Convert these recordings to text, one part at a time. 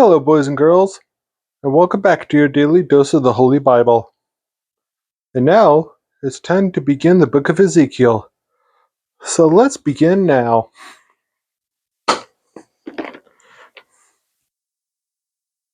Hello, boys and girls, and welcome back to your daily dose of the Holy Bible. And now, it's time to begin the book of Ezekiel. So let's begin now.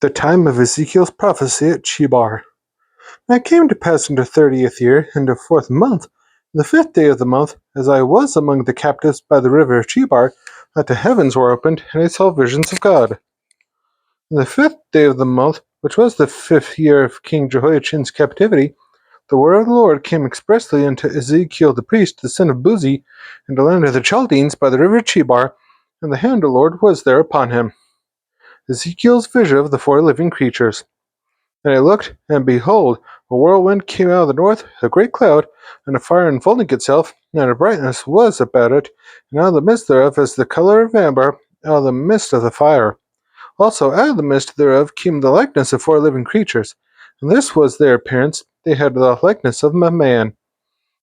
The time of Ezekiel's prophecy at Chebar. And it came to pass in the 30th year, in the 4th month, the 5th day of the month, as I was among the captives by the river of Chebar, that the heavens were opened, and I saw visions of God. In the 5th day of the month, which was the 5th year of King Jehoiachin's captivity, the word of the Lord came expressly unto Ezekiel the priest, the son of Buzi, in the land of the Chaldeans by the river Chebar, and the hand of the Lord was there upon him. Ezekiel's vision of the four living creatures. And I looked, and behold, a whirlwind came out of the north, a great cloud, and a fire enfolding itself, and a brightness was about it, and out of the midst thereof as the color of amber, out of the midst of the fire. Also out of the midst thereof came the likeness of four living creatures, and this was their appearance. They had the likeness of a man.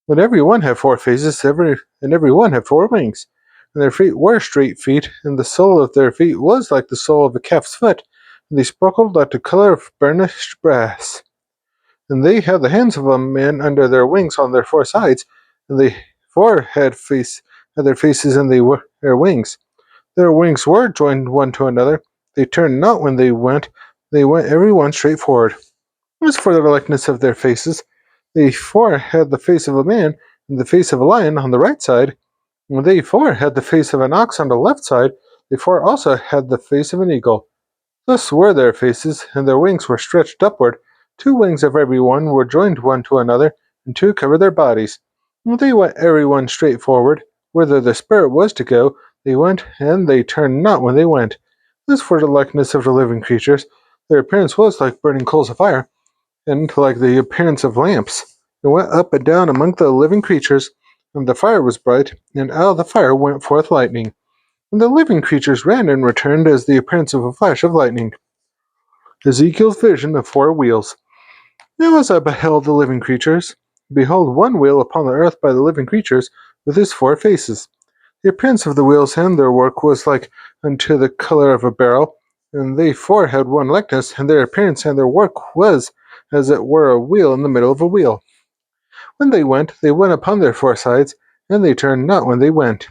And every one had four faces, and every one had four wings. And their feet were straight feet, and the sole of their feet was like the sole of a calf's foot, and they sparkled like the color of burnished brass. And they had the hands of a man under their wings on their four sides, and they had their faces and their wings. Their wings were joined one to another. They turned not when they went every one straight forward. As for the likeness of their faces, they four had the face of a man, and the face of a lion on the right side, and they four had the face of an ox on the left side, they four also had the face of an eagle. Thus were their faces, and their wings were stretched upward. Two wings of every one were joined one to another, and two covered their bodies. And they went every one straight forward. Whither the Spirit was to go, they went, and they turned not when they went. As for the likeness of the living creatures, their appearance was like burning coals of fire, and like the appearance of lamps. It went up and down among the living creatures, and the fire was bright, and out of the fire went forth lightning. And the living creatures ran and returned as the appearance of a flash of lightning. Ezekiel's vision of four wheels. Now as I beheld the living creatures, behold, one wheel upon the earth by the living creatures, with his four faces. The appearance of the wheels and their work was like unto the color of a beryl, and they four had one likeness, and their appearance and their work was as it were a wheel in the middle of a wheel. When they went upon their four sides, and they turned not when they went.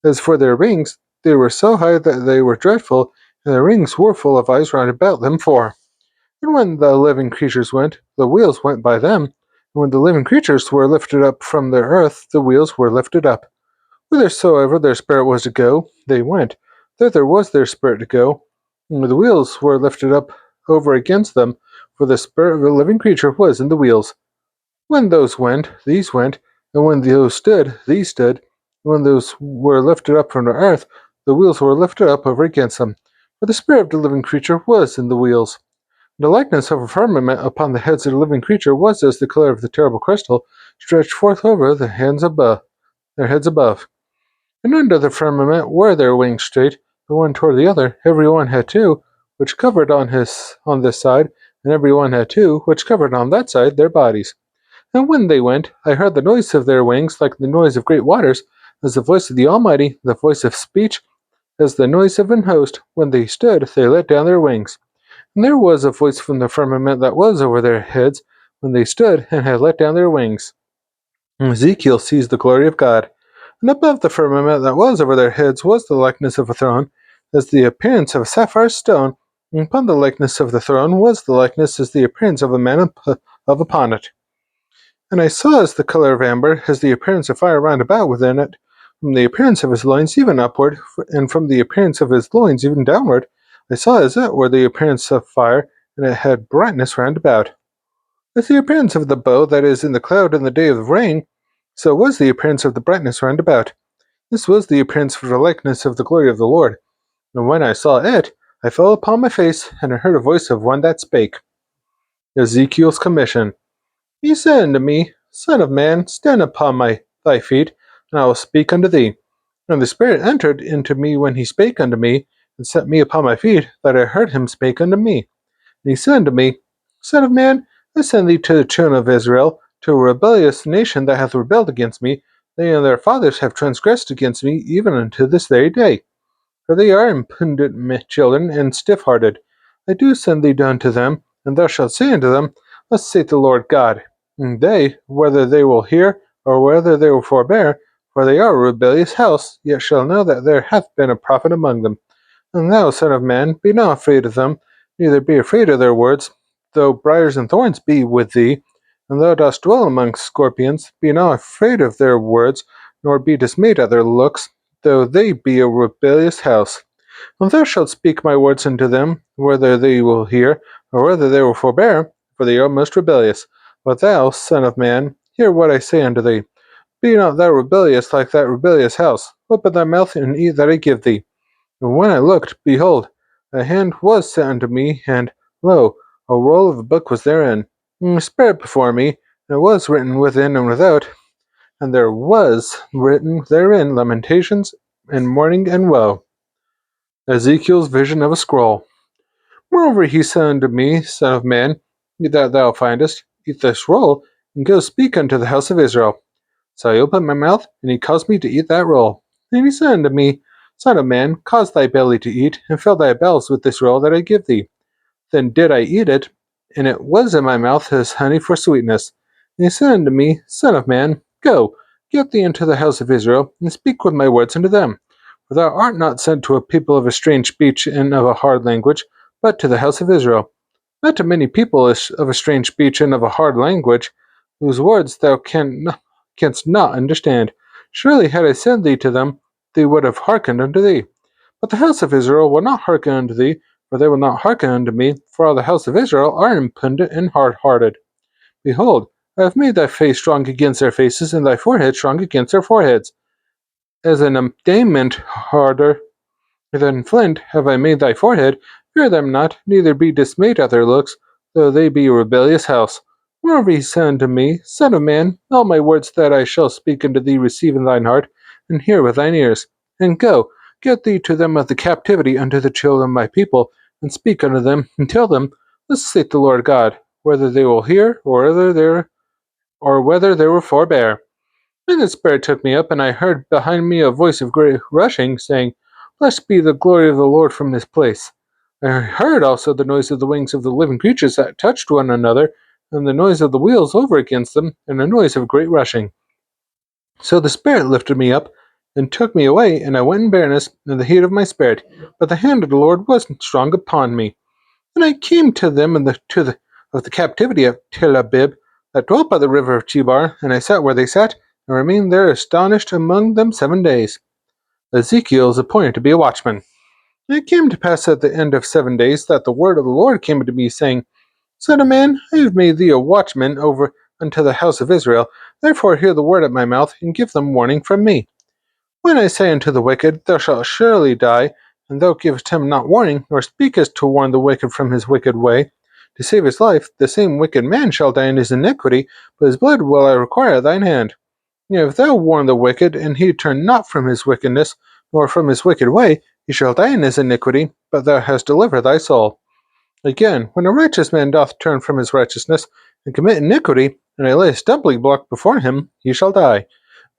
As for their wings, they were so high that they were dreadful, and their rings were full of eyes round about them four. And when the living creatures went, the wheels went by them. And when the living creatures were lifted up from the earth, the wheels were lifted up. Whithersoever their spirit was to go, they went. Thither was their spirit to go. And the wheels were lifted up over against them, for the spirit of the living creature was in the wheels. When those went, these went, and when those stood, these stood. And when those were lifted up from the earth, the wheels were lifted up over against them. For the spirit of the living creature was in the wheels. The likeness of a firmament upon the heads of the living creature was as the color of the terrible crystal, stretched forth over their heads above. And under the firmament were their wings straight, the one toward the other. Every one had two, which covered on this side, and every one had two, which covered on that side their bodies. And when they went, I heard the noise of their wings like the noise of great waters, as the voice of the Almighty, the voice of speech, as the noise of an host. When they stood, they let down their wings. And there was a voice from the firmament that was over their heads, when they stood and had let down their wings. And Ezekiel sees the glory of God. And above the firmament that was over their heads was the likeness of a throne, as the appearance of a sapphire stone, and upon the likeness of the throne was the likeness as the appearance of a man upon it. And I saw as the color of amber, as the appearance of fire round about within it, from the appearance of his loins even upward, and from the appearance of his loins even downward, I saw as it were the appearance of fire, and it had brightness round about. As the appearance of the bow that is in the cloud in the day of rain, so was the appearance of the brightness round about. This was the appearance of the likeness of the glory of the Lord. And when I saw it, I fell upon my face, and I heard a voice of one that spake. Ezekiel's commission. He said unto me, Son of man, stand upon thy feet, and I will speak unto thee. And the Spirit entered into me when he spake unto me, and set me upon my feet, that I heard him spake unto me. And he said unto me, Son of man, I send thee to the children of Israel, to a rebellious nation that hath rebelled against me. They and their fathers have transgressed against me, even unto this very day. for they are impudent children and stiff-hearted. I do send thee down to them, and thou shalt say unto them, Thus saith the Lord God. And they, whether they will hear, or whether they will forbear, for they are a rebellious house, yet shall know that there hath been a prophet among them. And thou, son of man, be not afraid of them, neither be afraid of their words, though briars and thorns be with thee, and thou dost dwell among scorpions, be not afraid of their words, nor be dismayed at their looks, though they be a rebellious house. And thou shalt speak my words unto them, whether they will hear, or whether they will forbear, for they are most rebellious. But thou, son of man, hear what I say unto thee. Be not thou rebellious like that rebellious house. Open thy mouth and eat that I give thee. And when I looked, behold, a hand was set unto me, and, lo, a roll of a book was therein, spread before me, and it was written within and without, and there was written therein lamentations, and mourning, and woe. Ezekiel's vision of a scroll. Moreover he said unto me, Son of man, that thou findest, eat this roll, and go speak unto the house of Israel. So I opened my mouth, and he caused me to eat that roll. And he said unto me, Son of man, cause thy belly to eat, and fill thy bowels with this roll that I give thee. Then did I eat it, and it was in my mouth as honey for sweetness. And he said unto me, Son of man, go, get thee into the house of Israel, and speak with my words unto them. For thou art not sent to a people of a strange speech and of a hard language, but to the house of Israel. Not to many people of a strange speech and of a hard language, whose words thou canst not understand. Surely had I sent thee to them, they would have hearkened unto thee. But the house of Israel will not hearken unto thee, for they will not hearken unto me, for all the house of Israel are impudent and hard-hearted. Behold, I have made thy face strong against their faces, and thy forehead strong against their foreheads. As an adamant harder than flint have I made thy forehead. Fear them not, neither be dismayed at their looks, though they be a rebellious house. Moreover he said unto me, Son of man, all my words that I shall speak unto thee receive in thine heart, and hear with thine ears. And go, get thee to them of the captivity unto the children of my people, and speak unto them, and tell them, Thus saith the Lord God, whether they will hear, or whether they will forbear. And the Spirit took me up, and I heard behind me a voice of great rushing, saying, Blessed be the glory of the Lord from this place. I heard also the noise of the wings of the living creatures that touched one another, and the noise of the wheels over against them, and a noise of great rushing. So the Spirit lifted me up, and took me away, and I went in bareness in the heat of my spirit, but the hand of the Lord was strong upon me. And I came to them of the captivity of Tel Abib, that dwelt by the river of Chebar, and I sat where they sat, and remained there astonished among them 7 days. Ezekiel is appointed to be a watchman. And it came to pass at the end of 7 days that the word of the Lord came to me, saying, Son of man, I have made thee a watchman over unto the house of Israel. Therefore hear the word at my mouth, and give them warning from me. When I say unto the wicked, Thou shalt surely die, and thou givest him not warning, nor speakest to warn the wicked from his wicked way, to save his life, the same wicked man shall die in his iniquity, but his blood will I require at thine hand. Yea, if thou warn the wicked, and he turn not from his wickedness, nor from his wicked way, he shall die in his iniquity, but thou hast delivered thy soul. Again, when a righteous man doth turn from his righteousness, and commit iniquity, and I lay a stumbling block before him, he shall die.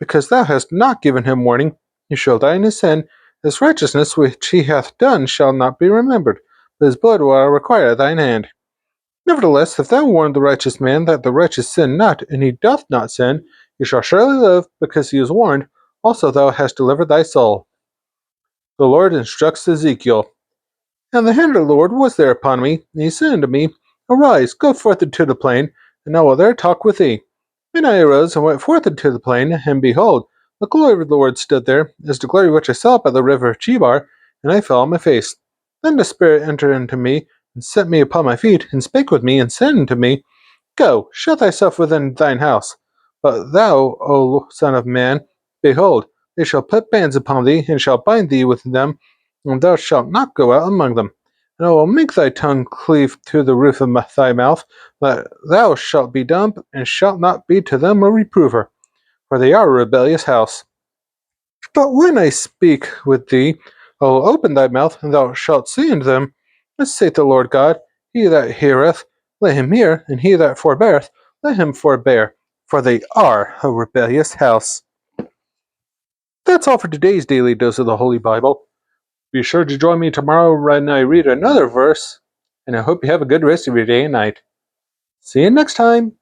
Because thou hast not given him warning, he shall die in his sin. His righteousness which he hath done shall not be remembered, but his blood will I require at thine hand. Nevertheless, if thou warn the righteous man that the righteous sin not, and he doth not sin, he shall surely live, because he is warned. Also thou hast delivered thy soul. The Lord instructs Ezekiel. And the hand of the Lord was there upon me, and he said unto me, Arise, go forth into the plain, and I will there talk with thee. And I arose and went forth into the plain, and behold, the glory of the Lord stood there, as the glory which I saw by the river of Chebar, and I fell on my face. Then the Spirit entered into me, and set me upon my feet, and spake with me, and said unto me, Go, shut thyself within thine house. But thou, O son of man, behold, they shall put bands upon thee, and shall bind thee with them, and thou shalt not go out among them. And I will make thy tongue cleave to the roof of thy mouth, that thou shalt be dumb, and shalt not be to them a reprover, for they are a rebellious house. But when I speak with thee, I will open thy mouth, and thou shalt say unto them, Thus saith the Lord God, He that heareth, let him hear, and he that forbeareth, let him forbear, for they are a rebellious house. That's all for today's Daily Dose of the Holy Bible. Be sure to join me tomorrow when I read another verse, and I hope you have a good rest of your day and night. See you next time!